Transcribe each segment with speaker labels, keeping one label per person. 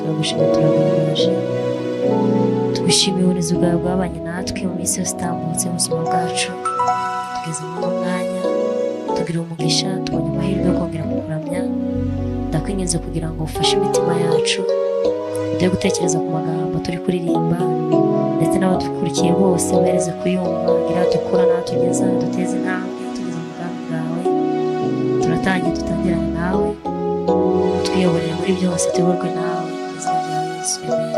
Speaker 1: turagushimira turaguhimbaje tubishimiye ubunezi bwawe bwabanye natwe mu minsi yose itambutse mu buzima bwacu tugeze muri uwo mwanya tugira umugisha tubonye amahirwe yo kongera kukuramya ndakwinginze kugira ngo ufashe imitima yacu tujye gutekereza ku magambo turi kuririmba ndetse n'abadukurikiye bose uhereze kuyumva gira dukura natugeza duteze intambwe tugeze mu bwami bwawe turatangiye tutangirane nawe twiyoborere muri byose tuyoborwe nawe mu izina rya Yesu amen.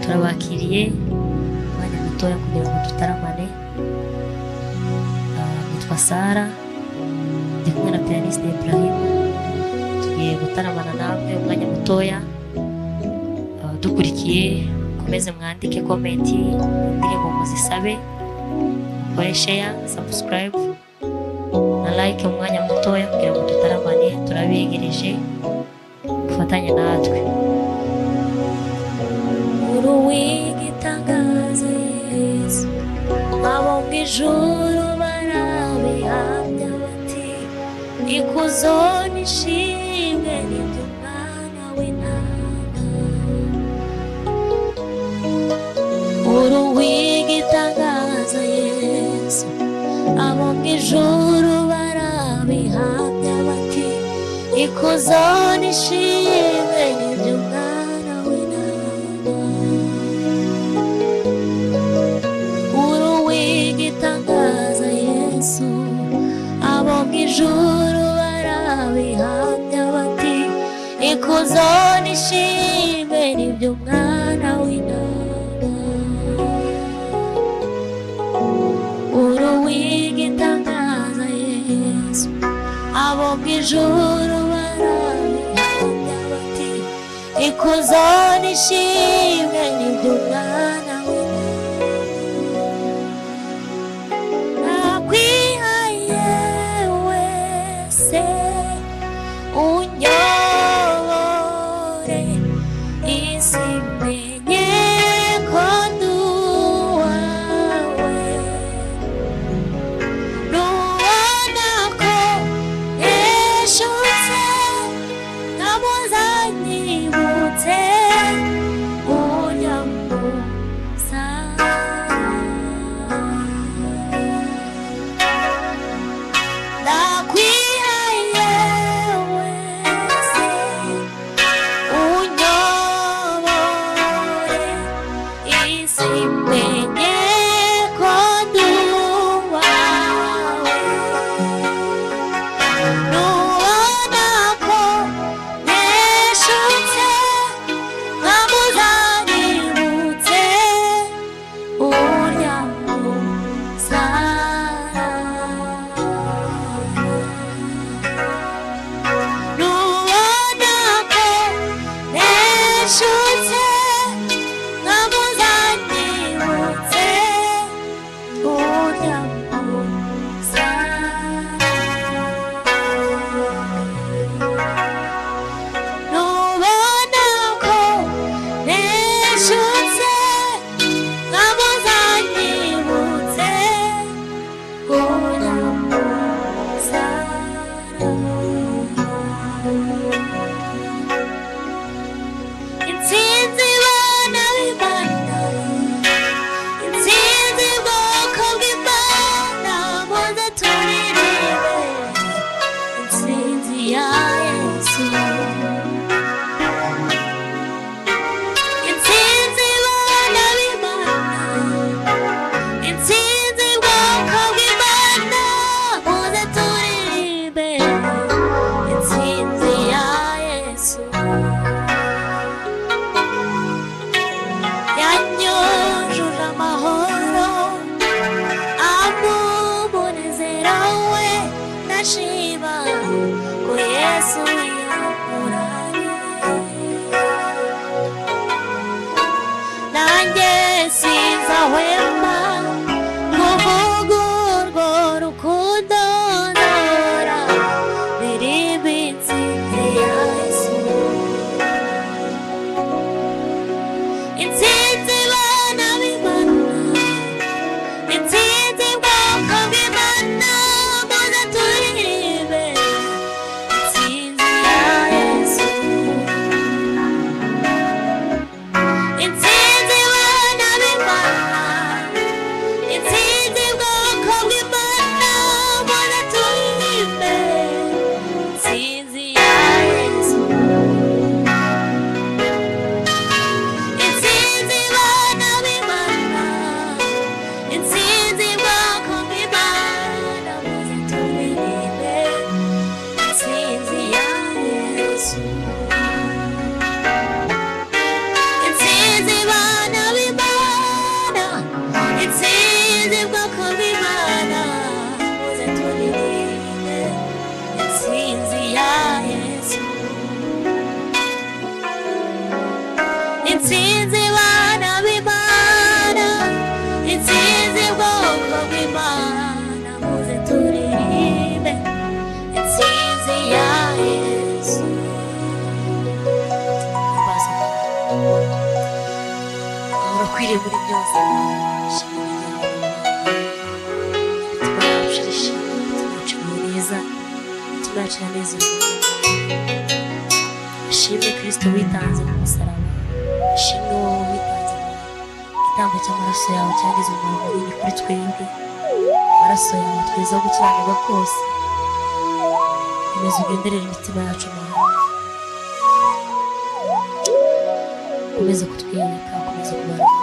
Speaker 1: Turabakiriye umwanya mutoya kugira ngo tutaramane. Nitwa Sara ndi kumwe na pianiste Ibrahim tugiye gutaramana namwe umwanya mutoya. Dukurikiye komeze mwandike comment indirimbo muzisabe mukore share subscribe na like umwanya mutoya kugira ngo tutaramane turabegereje gufatanya natwe. Uruwigitangaza Yesu abo mu ijuru barabihamya bati ikuzo n'ishimwe n'iby'umwana w'intama. Uruwigitangaza Yesu abo mu ijuru barabihamya bati ikuzo n'ishimwe n'iby'umwana w'intama. Uruwigitangaza Yesu abo mu ijuru barabihamya bati ikuzo n'ishimwe n'iby'umwana w'intama. Uruwigitangaza Yesu abo mu ijuru barabihamya bati ikuzo n'ishimwe n'iby'umwana w'intama. Nakwihaye wese unyobore isi menye ko ndi uwawe. Nubona ko neshutse nkamuzanyibutse unyambuza. Nakwihaye wese unyobore isi menye ko ndi uwawe. Nubona ko neshutse nkamuzanyibutse unyambuza. Nubona ko neshutse nkamuzanyibutse unyambuza. Nubona ko neshutse nkamuzanyibutse unyambuza. Intsinzi bana b'Imana, intsinzi bwoko bw'Imana, muze turirimbe intsinzi ya Yesu. Intsinzi bana b'Imana, intsinzi bwoko bw'Imana, muze turirimbe intsinzi ya Yesu. Yanyujuje amahoro amumunezero we ndashima ko Yesu yamuranye. Nanjye sinzahwema kuvuga urwo rukundo ndora biri bitsinze ya Yesu. intsinzi bana b'Imana, intsinzi bwoko bw'Imana, muze turirimbe intsinzi ya Yesu. Urakwiriye muri byose, ashimwe Kristo witanze ku musaraba, ashimwe wowe witanze igitambo cy'amaraso yawe cyagize umumaro munini kuri twebwe. Amaraso yawe tweza gukiranirwa kose, komeza ugenderera imitima yacu nawe, komeza kutwiyereka, komeza kubana natwe.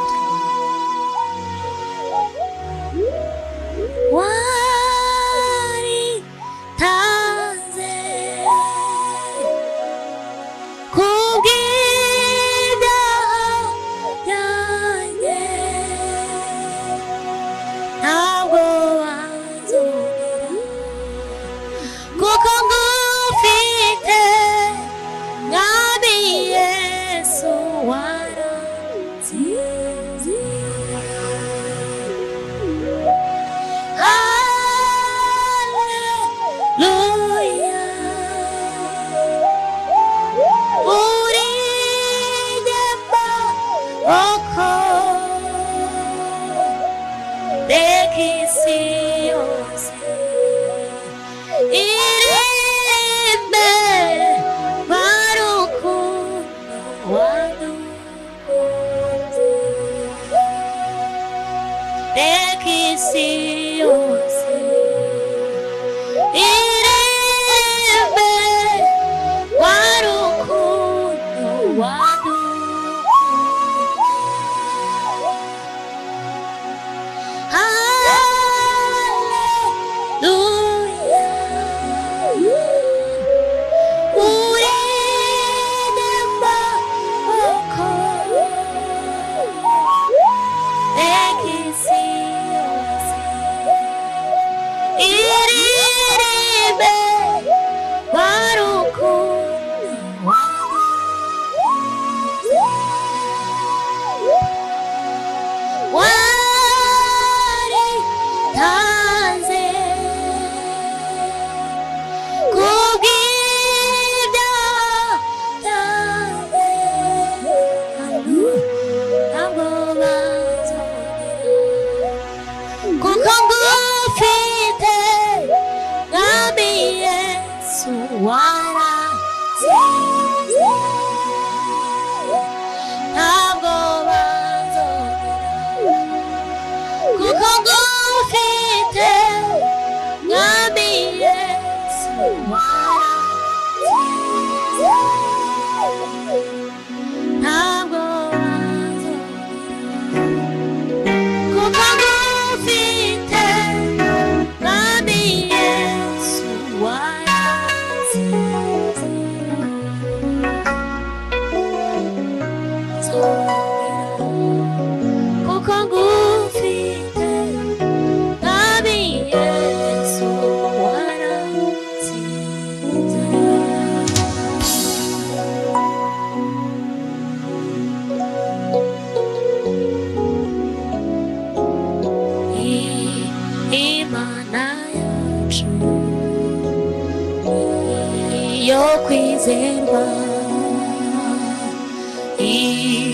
Speaker 1: kwizerwa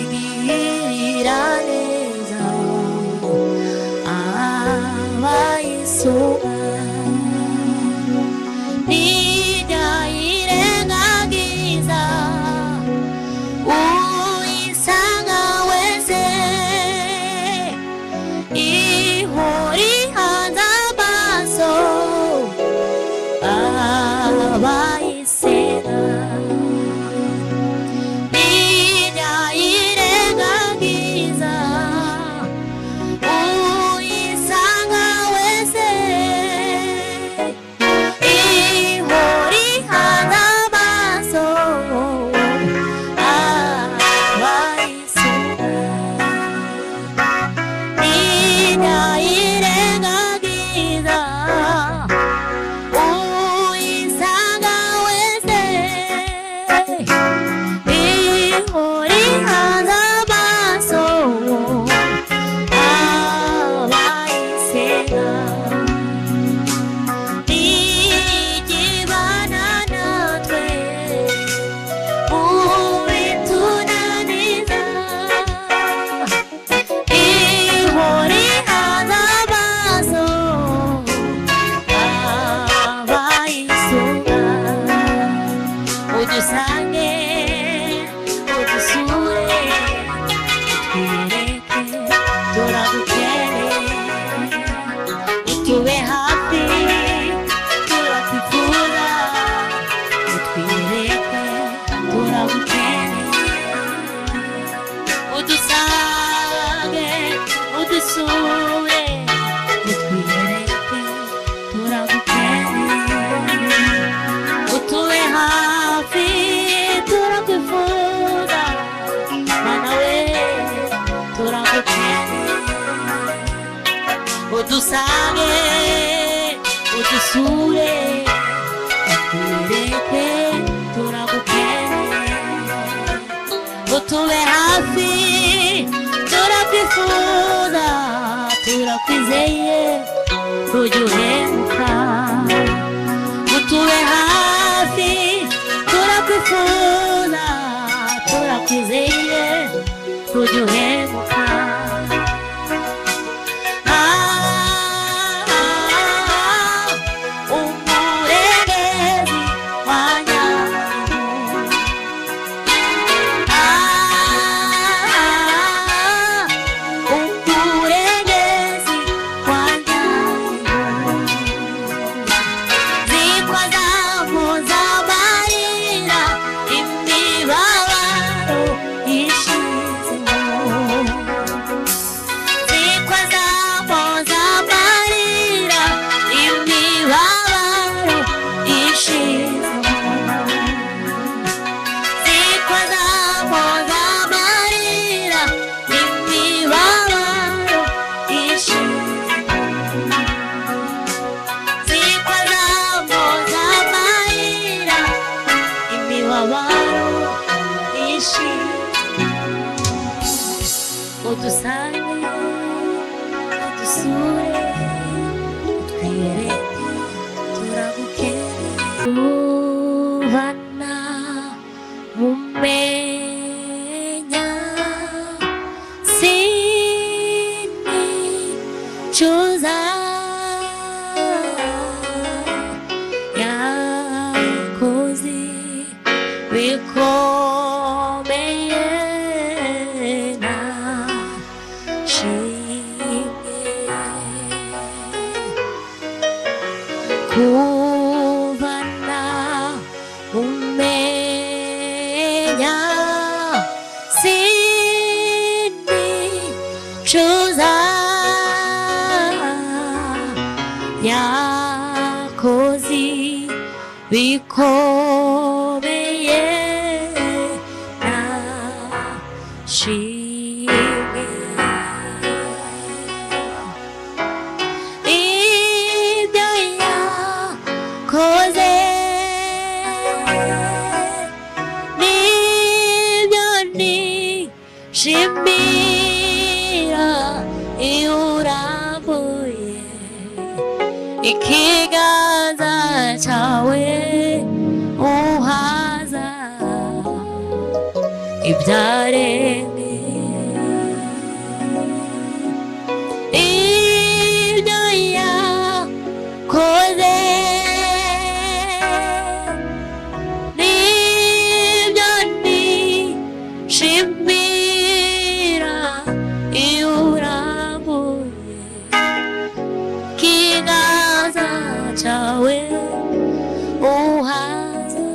Speaker 1: igirira neza abayisoma ntiyayirengagiza uyisanga wese ihora ihanze amaso abayisera ntiyayirengagiza uyisanga wese udusure utwiyereke turagukeneye utube hafi turakwifuza mana we turagukeneye udusange udusure utwiyereke turagukeneye utube hafi turakwifuza turakwizeye ujye uhemuka utube hafi turakwifuza turakwizeye ujye uhemuka udusange udusure utwiyereke turagukeneye tuvana mumenya sinicuza yakoze bikomeye kuvana umenya sinicuza yakoze bikomeye nashimye ibyo yakoze nibyo nishimira iyo urambuye ikiganza cyawe uhaza ibyaremwe ibyo yakoze nibyo nishimira iyo urambuye ikiganza cyawe uhaza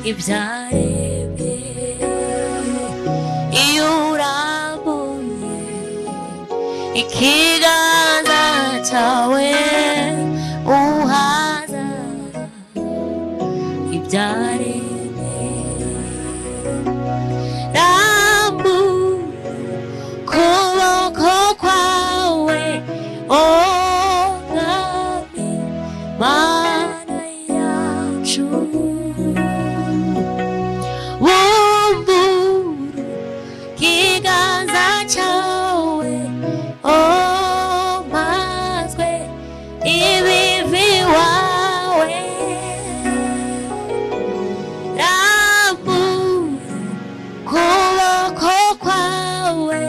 Speaker 1: ibyaremwe iyo urambuye ikiganza cyawe uhaza ibyaremwe rambura ukuboko kwawe mwami mana yacu wumbura ikiganza cyawe mpazwe ibivi wawe rambura ukuboko kwawe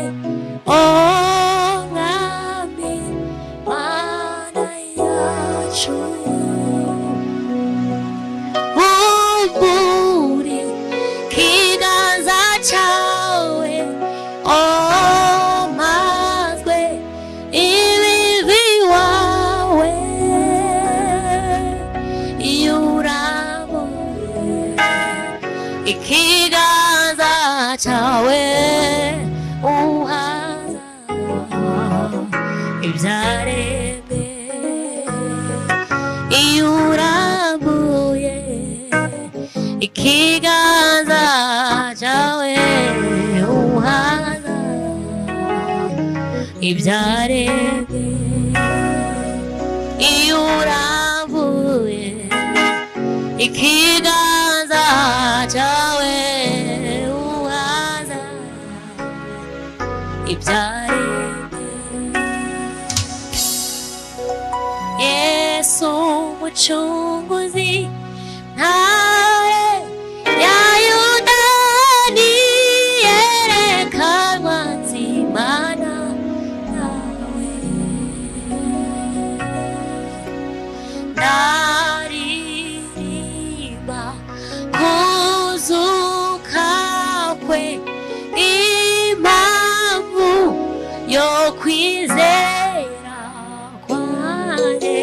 Speaker 1: mwami mana yacu wumbura ikiganza cyawe mpazwe ibivi wawe iyo urambuye ikiganza cyawe uhaza ibyaremwe iyo urambuye ikiganza cyawe uhaza ibyaremwe iyo urambuye ikiganza cyawe uhaza ibyaremwe Yesu umucunguzi ntare ya Yuda niyerekanwa nzimana nawe ndaririmba kuzuka kwe impamvu yo kwizera kwanjye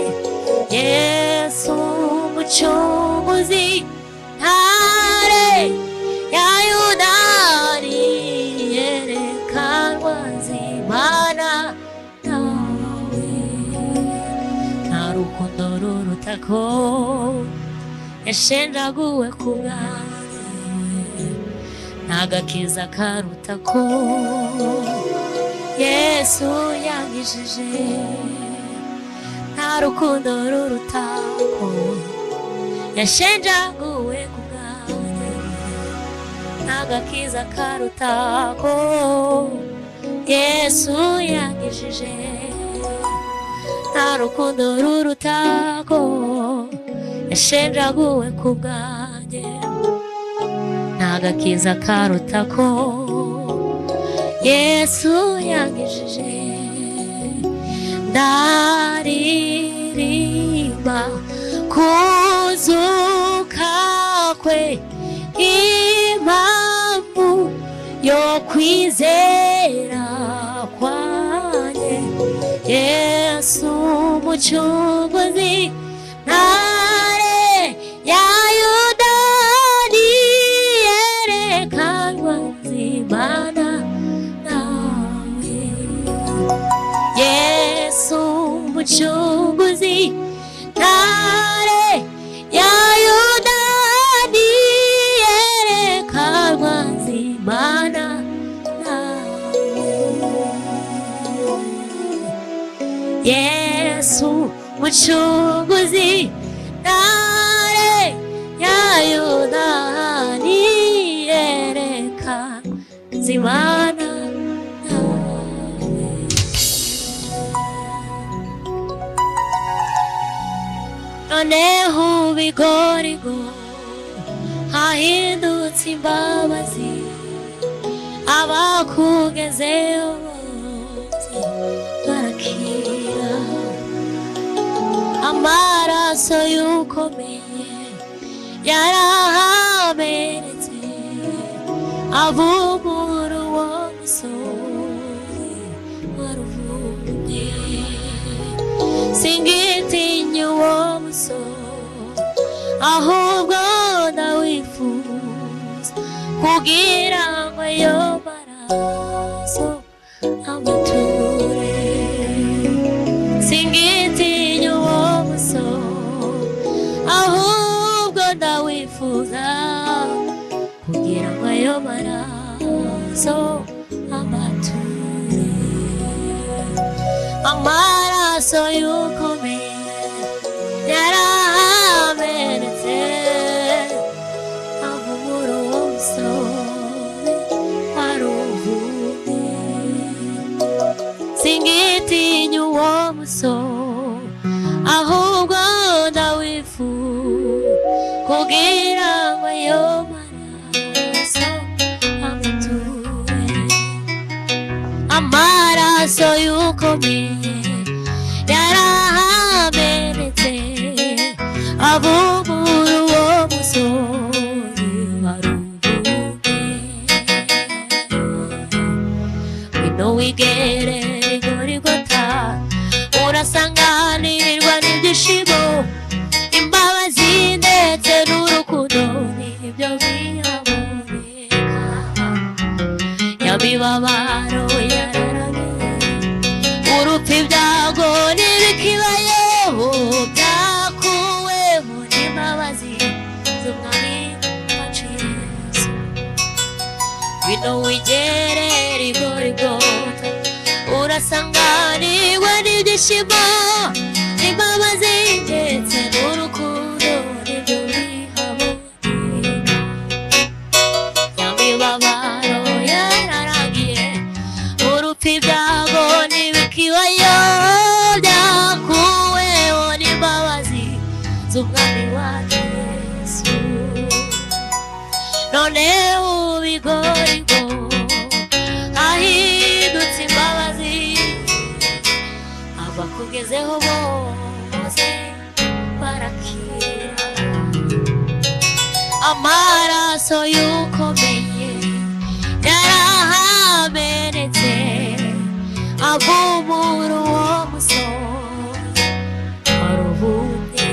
Speaker 1: Yesu umucunguzi ntare ya Yuda niyerekanwa nzimana nawe nta rukundo ruruta ko yashenjaguwe ku bwanjye nta gakiza karuta ko Yesu yankijije nta rukundo ruruta ko yashenjaguwe ku bwanjye nta gakiza karuta ko Yesu yankijije nta rukundo ruruta ko yashenjaguwe ku bwanjye nta gakiza karuta ko Yesu yankijije ndaririmba kuzuka kwe impamvu yo kwizera kwanjye Yesu umucunguzi ntare ya Yuda niyerekanwa nzimana nawe Yesu umucunguzi ntare ya Yuda niyerekanwa nzimana nawe Yesu umucunguzi ntare ya Yuda niyerekanwa nzimana noneho ubigorigo hahindutse imbabazi abakugezeho bose barakira amaraso y'ukomeye yarahamenetse avumura uwo musore waruvumye singitinya uwo musore ahubwo ndawifuza kugira ngo ayo maraso amature singitinya uwo musore ahubwo ndawifuza kugira ngo ayo maraso amature amaraso y'ukomeye yaramenetse avumura uwo musore waruvumye singitinya uwo musore ahubwo ndawifuza kugira ngo ayo maraso amature amaraso y'ukomeye yarahamenetse avumura uwo musore waruvumye wino wigere Igorigota urasanganirwa n'ibyishimo imbabazi ndetse n'urukundo nibyo bihaboneka yamibabaro yararaniye urupfu ibyago n'ibikibayeho byakuweho n'imbabazi z'umwami wacu Yesu. Ngwino wigerere igorigota urasanganirwa n'ibyishimo n'imbabazi ndetse n'urukundo nibyo bihaboneka. Ya mibabaro yararangiye urupfu ibyago n'ibikibayo byakuweho n'imbabazi z'umwami wacu Yesu. None ubigorigo ahindutse imbabazi abakugezeho bose barakira. Amaraso y'ukomeye yarahamenetse avumura uwo musozi waruhumye.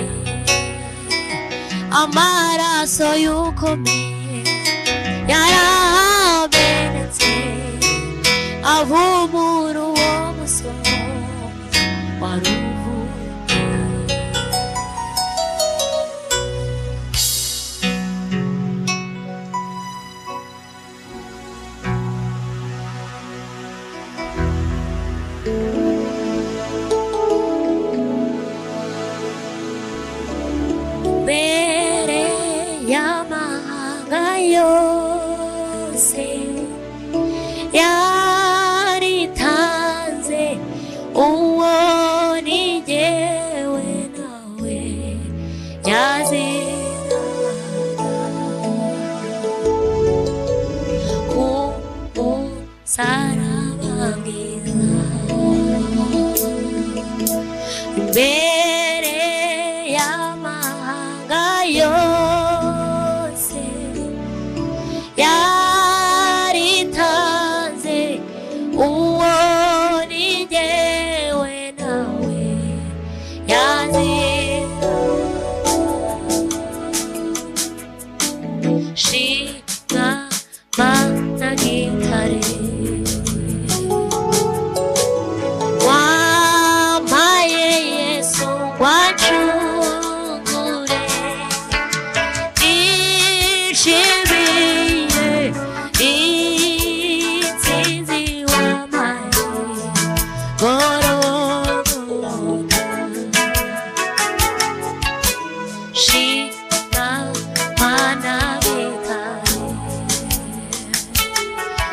Speaker 1: Amaraso y'ukomeye yarahamenetse avumura uwo musozi waruhumye. Mbere y'amahanga yose yaritanze uwo ni jyewe nawe yaziraga ku musaraba mwiza. Mbere y'amahanga yose yaritanze uwo ni jyewe nawe yaziraga. Shimwa Mana gitare wampaye Yesu wacungure. Nishimiye intsinzi wampaye Golgotha. Shimwa Mana gitare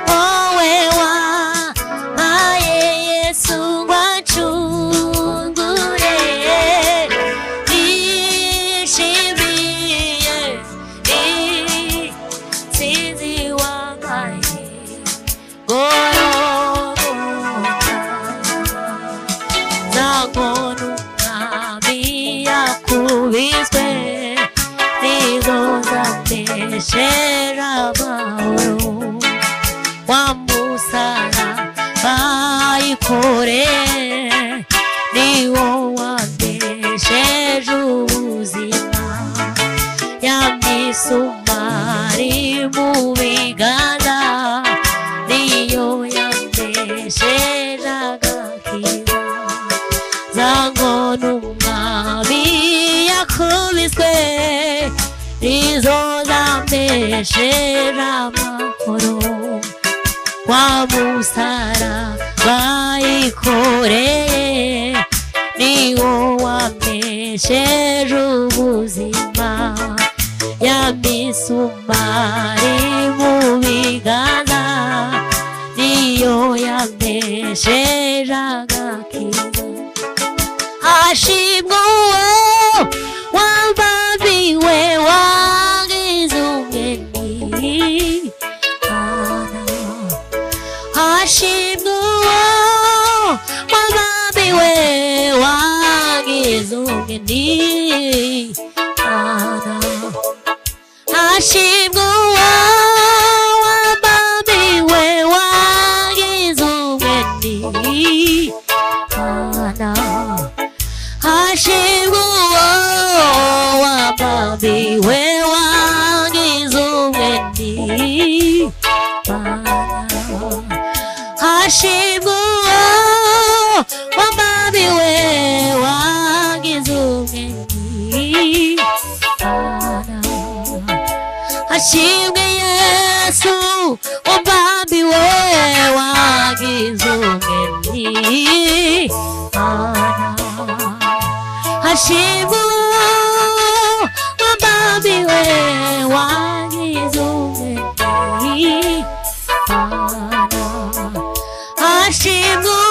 Speaker 1: wowe wampaye Yesu wacungure. Nishimiye intsinzi wampaye Golgotha. Zabona umwami yakubiswe nizo zateshera amahoro. Wamusaraba yikoreye niwo wandesheje ubuzima. Ya misumari mu biganza niyo yandesheje agakiza. Za nkoni umwami yakubiswe nizo zandesheje amahoro. Wamusaraba yikoreye niwo wandesheje ubuzima. Ya misumari mu biganza niyo yandesheje agakiza. Hashimwe uwo wabambiwe wagize umugeni. Hashimwe uwo wabambiwe wagize umugeni. Hashimwe uwo wabambiwe wagize umugeni. Hashimwe uwo wabambiwe wagize umugeni. Hashimwe uwo ashimwe